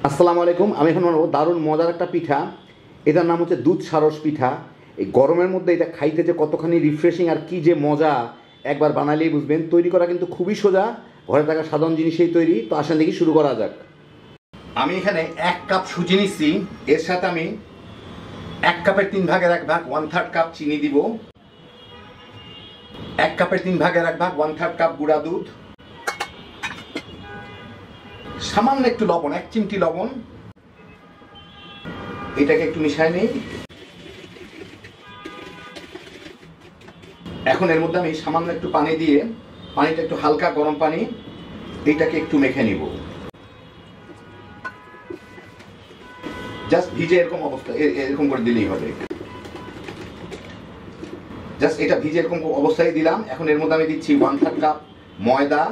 আসসালামু আলাইকুম। আমি এখন বানাবো দারুণ মজার একটা পিঠা। এটার নাম হচ্ছে দুধ সারস পিঠা। এই গরমের মধ্যে এটা খাইতে যে কতখানি রিফ্রেশিং আর কি যে মজা, একবার বানালেই বুঝবেন। তৈরি করা কিন্তু খুবই সোজা, ঘরে থাকা সাধারণ জিনিসেই তৈরি। তো আসেন দেখি শুরু করা যাক। আমি এখানে 1 কাপ সুজি নিচ্ছি, এর সাথে আমি 1 কাপের 3 ভাগের 1 ভাগ 1/3 কাপ চিনি দিব, 1 কাপের 3 ভাগের 1 ভাগ 1/3 কাপ গুঁড়া দুধ, সামান্য একটু লবণ, 1 চিমটি লবণ। এটাকে একটু মিশাই নেই। এখন এর মধ্যে আমি সামান্য একটু পানি দিয়ে, পানিটা একটু হালকা গরম পানি, এইটাকে একটু মেখে নিব। জাস্ট ভিজে এরকম অবস্থা, এরকম করে দিলেই হবে। জাস্ট এটা ভিজে এরকম অবস্থায় দিলাম। এখন এর মধ্যে আমি দিচ্ছি 1/3 কাপ ময়দা,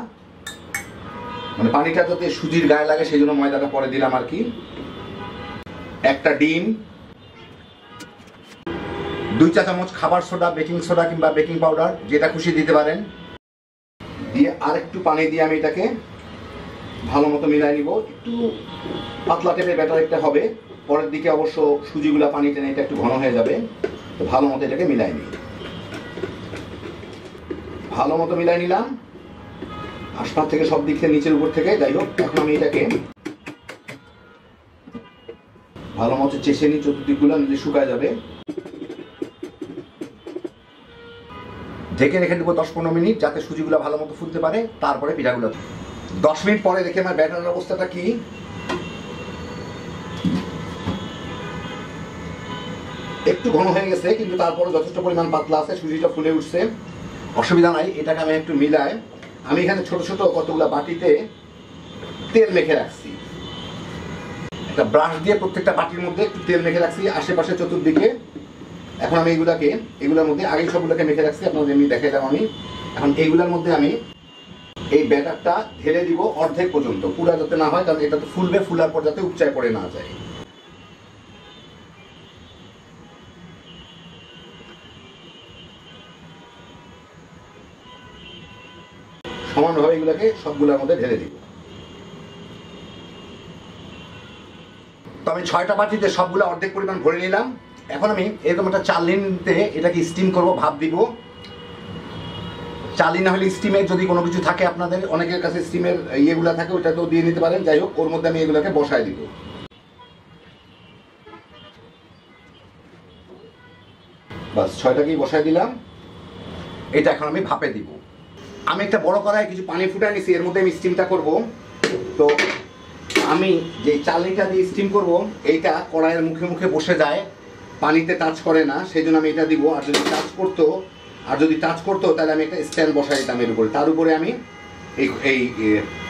মানে পানিটা যাতে সুজির গায়ে লাগে সেই জন্য ময়দাটা পরে দিলাম আর কি। একটা ডিম, 2 চা চামচ খাবার সোডা, বেকিং সোডা কিংবা বেকিং পাউডার যেটা খুশি দিতে পারেন, দিয়ে আর একটু পানি দিয়ে আমি এটাকে ভালো মতো মিলাই নিব। একটু পাতলা টাইপের ব্যাটার একটা হবে, পরের দিকে অবশ্য সুজিগুলা পানি টেনে এটা একটু ঘন হয়ে যাবে। তো ভালো মতো এটাকে মিলাই নিই। ভালো মতো মিলাই নিলাম, আশপাশ থেকে সব দিক থেকে নিচের উপর থেকে। যাই হোক, এখন আমি এটাকে ভালো মতো চেষে নিই, চতুর্দিকগুলো নিলে শুকায় যাবে। ঢেকে রেখে দেবো 10-15 মিনিট, যাতে সুজিগুলো ভালো মতো ফুলতে পারে। তারপরে পিঠাগুলো 10 মিনিট পরে দেখে আমার ব্যাটারের অবস্থাটা কি। একটু ঘন হয়ে গেছে, কিন্তু তারপরে যথেষ্ট পরিমাণ পাতলা আছে, সুজিটা ফুলে উঠছে, অসুবিধা নাই। এটাকে আমি একটু মিলাই, আমি এখানে ছোট ছোট কতগুলা বাটিতে তেল মেখে রাখছি। একটা ব্রাশ দিয়ে প্রত্যেকটা বাটির মধ্যে একটু তেল মেখে রাখছি আশেপাশে চতুর্দিকে। এখন আমি এগুলোর মধ্যে আগেই সবগুলোকে মেখে রাখছি, আপনাদের এমনি দেখাইলাম আমি। এখন এইগুলোর মধ্যে আমি এই ব্যাটারটা ঢেলে দিব অর্ধেক পর্যন্ত, পুরা যাতে না হয়, কারণ এটা তো ফুলবে, ফুলার পর যাতে উপচায় পড়ে না যায়। সমানভাবে এগুলোকে সবগুলোর মধ্যে ঢেলে দিব। তো আমি 6টা বাটিতে সবগুলো অর্ধেক পরিমাণ ভরে নিলাম। এখন আমি এরকম একটা চালনিতে এটাকে স্টিম করব, ভাপ দিব। চালনি না হলে স্টিমের যদি কোনো কিছু থাকে আপনাদের, অনেকের কাছে স্টিমের ইয়েগুলো থাকে, ওইটাতেও দিয়ে নিতে পারেন। যাই হোক, ওর মধ্যে আমি এগুলোকে বসায় দিব। বাস 6টাকেই বসায় দিলাম। এটা এখন আমি ভাপে দিব। আমি একটা বড় কড়াইয়ে কিছু পানি ফুটায় নিছি, এর মধ্যে আমি স্টিমটা করব। তো আমি যে চালনিটা দিয়ে স্টিম করব, এইটা কড়াইয়ের মুখে মুখে বসে যায়, পানিতে টাচ করে না, সেই জন্য আমি এটা দিব। আর যদি টাচ করতো তাহলে আমি একটা স্ট্যান্ড বসাই দিতাম এর উপরে, তার উপরে আমি এই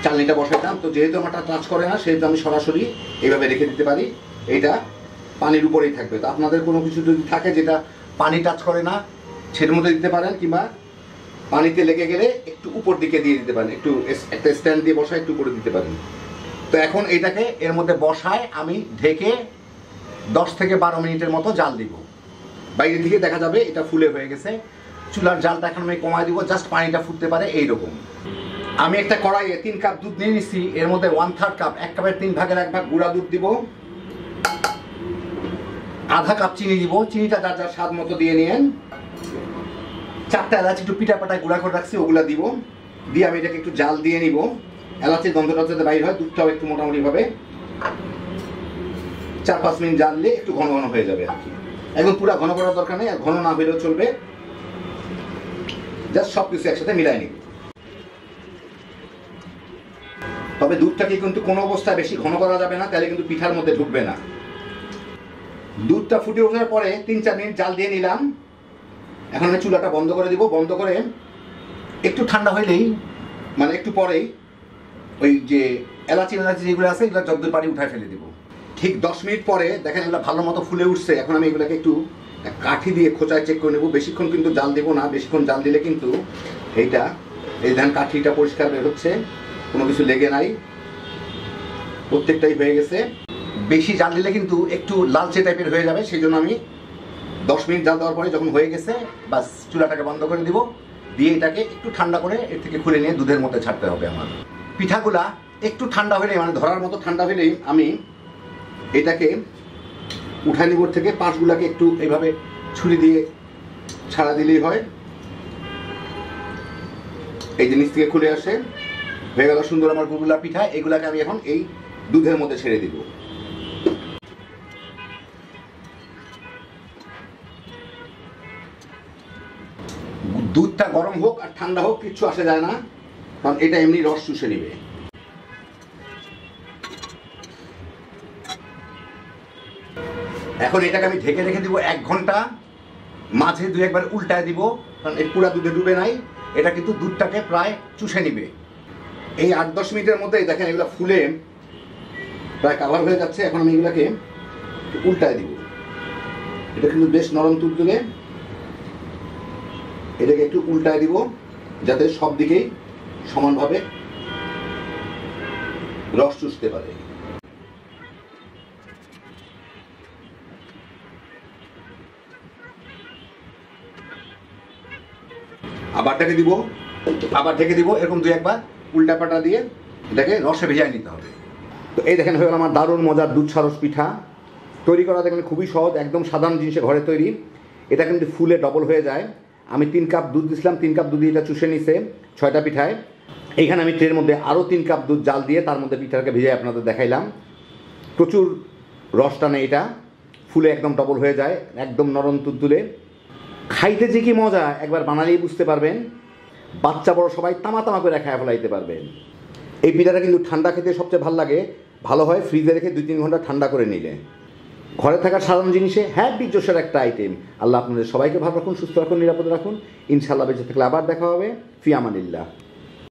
চালনিটা বসাইতাম। তো যেহেতু আমারটা টাচ করে না, সেহেতু আমি সরাসরি এইভাবে রেখে দিতে পারি, এইটা পানির উপরেই থাকবে। তো আপনাদের কোনো কিছু যদি থাকে যেটা পানি টাচ করে না, সেটার মধ্যে দিতে পারেন, কিংবা পানিতে লেগে গেলে একটু উপর দিকে দিয়ে দিতে পারেন, একটু একটা স্ট্যান্ড দিয়ে বসায় একটু উপরে দিতে পারেন। তো এখন এইটাকে এর মধ্যে বসায় আমি ঢেকে 10 থেকে 12 মিনিটের মতো জাল দিব। বাইরে থেকে দেখা যাবে এটা ফুলে হয়ে গেছে। চুলার জালটা এখন আমি কমায় দিব, জাস্ট পানিটা ফুটতে পারে এইরকম। আমি একটা কড়াইয়ে 3 কাপ দুধ নিয়ে নিচ্ছি, এর মধ্যে 1/3 কাপ, 1 কাপের 3 ভাগের 1 ভাগ গুঁড়া দুধ দিব, আধা কাপ চিনি দিব। চিনিটা যার যার স্বাদ মতো দিয়ে নিয়েন। 4টা এলাচ একটু পিঠা পাটায় গুঁড়া করে রাখছি, ওগুলা দিব। দিয়ে আমি এটাকে একটু জাল দিয়ে নিব, এলাচের গন্ধটা যাতে বাইর হয়। দুধটাও একটু মোটামুটি ভাবে 4-5 মিনিট জাল দিয়ে একটু ঘন ঘন হয়ে যাবে আর কি। একদম পুরো ঘন করার দরকার নেই, আর ঘন না হলেও চলবে। জাস্ট সবকিছু একসাথে মিলাই নিব। তবে দুধটাকে কিন্তু কোনো অবস্থায় বেশি ঘন করা যাবে না, তাহলে কিন্তু পিঠার মধ্যে ঢুকবে না। দুধটা ফুটে ওঠার পরে 3-4 মিনিট জাল দিয়ে নিলাম। এখন আমি চুলাটা বন্ধ করে দিব। বন্ধ করে একটু ঠান্ডা হইলেই, মানে একটু পরেই, ওই যে এলাচি যেগুলো আছে এগুলো যতদূর পারি উঠায় ফেলে দিব। ঠিক 10 মিনিট পরে দেখেন এগুলো ভালো মতো ফুলে উঠছে। এখন আমি এগুলোকে একটু কাঠি দিয়ে খোঁচায় চেক করে নেব। বেশিক্ষণ কিন্তু জাল দেবো না, বেশিক্ষণ জাল দিলে কিন্তু এই ধান কাঠিটা পরিষ্কার বের হচ্ছে, কোনো কিছু লেগে নাই, প্রত্যেকটাই হয়ে গেছে। বেশি জাল দিলে কিন্তু একটু লালচে টাইপের হয়ে যাবে, সেই জন্য আমি 10 মিনিট জাল দেওয়ার পরে যখন হয়ে গেছে, বাস চুলাটাকে বন্ধ করে দিব। দিয়ে এটাকে একটু ঠান্ডা করে এর থেকে খুলে নিয়ে দুধের মধ্যে ছাড়তে হবে আমার। পিঠাগুলা একটু ঠান্ডা হলেই, মানে ধরার মতো ঠান্ডা হলেই আমি এটাকে উঠায় নিব থেকে পাশগুলাকে একটু এইভাবে ছুরি দিয়ে ছাড়া দিলেই হয়। এই যে নিচ থেকে খুলে আসে, হয়ে গেল সুন্দর আমার গুলগুলা পিঠা। এগুলাকে আমি এখন এই দুধের মধ্যে ছেড়ে দিব। দুধটা গরম হোক আর ঠান্ডা হোক কিচ্ছু আসে যায় না, কারণ এটা এমনি রস চুষে নিবে। এখন এটাকে আমি ঢেকে রেখে দিব 1 ঘন্টা, মাঝে 2-1 বার উল্টায় দিব, কারণ এই পুরা দুধে ডুবে নাই, এটা কিন্তু দুধটাকে প্রায় চুষে নিবে। এই 8-10 মিনিটের মধ্যে দেখেন এগুলো ফুলে প্রায় কাভার হয়ে যাচ্ছে। এখন আমি এগুলাকে উল্টায় দিব। এটা কিন্তু বেশ নরম তুলতুলে, এটাকে একটু উল্টায় দিব যাতে সব দিকেই সমানভাবে রস চুষতে পারে। আবার ঢেকে দিব, আবার ঢেকে দিব, এরকম 2-1 বার উল্টা পাল্টা দিয়ে এটাকে রসে ভেজায় নিতে হবে। তো এই দেখেন হয়ে গেল আমার দারুণ মজার দুধ সারস পিঠা। তৈরি করা দেখেন খুবই সহজ, একদম সাধারণ জিনিসে ঘরে তৈরি। এটা কিন্তু ফুলে ডবল হয়ে যায়। আমি 3 কাপ দুধ দিয়েছিলাম, 3 কাপ দুধে এটা চুষে নিছে 6টা পিঠায়। এইখানে আমি ট্রের মধ্যে আরও 3 কাপ দুধ জাল দিয়ে তার মধ্যে পিঠাটাকে ভেজে আপনাদের দেখাইলাম। প্রচুর রস টানে, এটা ফুলে একদম ডবল হয়ে যায়, একদম নরম তুলতুলে। খাইতে যে কি মজা একবার বানালেই বুঝতে পারবেন। বাচ্চা বড় সবাই তামা তামা করে খায় ফেলাইতে পারবেন। এই পিঠাটা কিন্তু ঠান্ডা খেতে সবচেয়ে ভালো হয় ফ্রিজে রেখে 2-3 ঘন্টা ঠান্ডা করে নিলে। ঘরে থাকার সাধারণ জিনিসে হ্যাপি জোশের একটা আইটেম। আল্লাহ আপনাদের সবাইকে ভালো রাখুন, সুস্থ রাখুন, নিরাপদে রাখুন। ইনশাআল্লাহ বেঁচে থাকলে আবার দেখা হবে। ফি আমানিল্লাহ।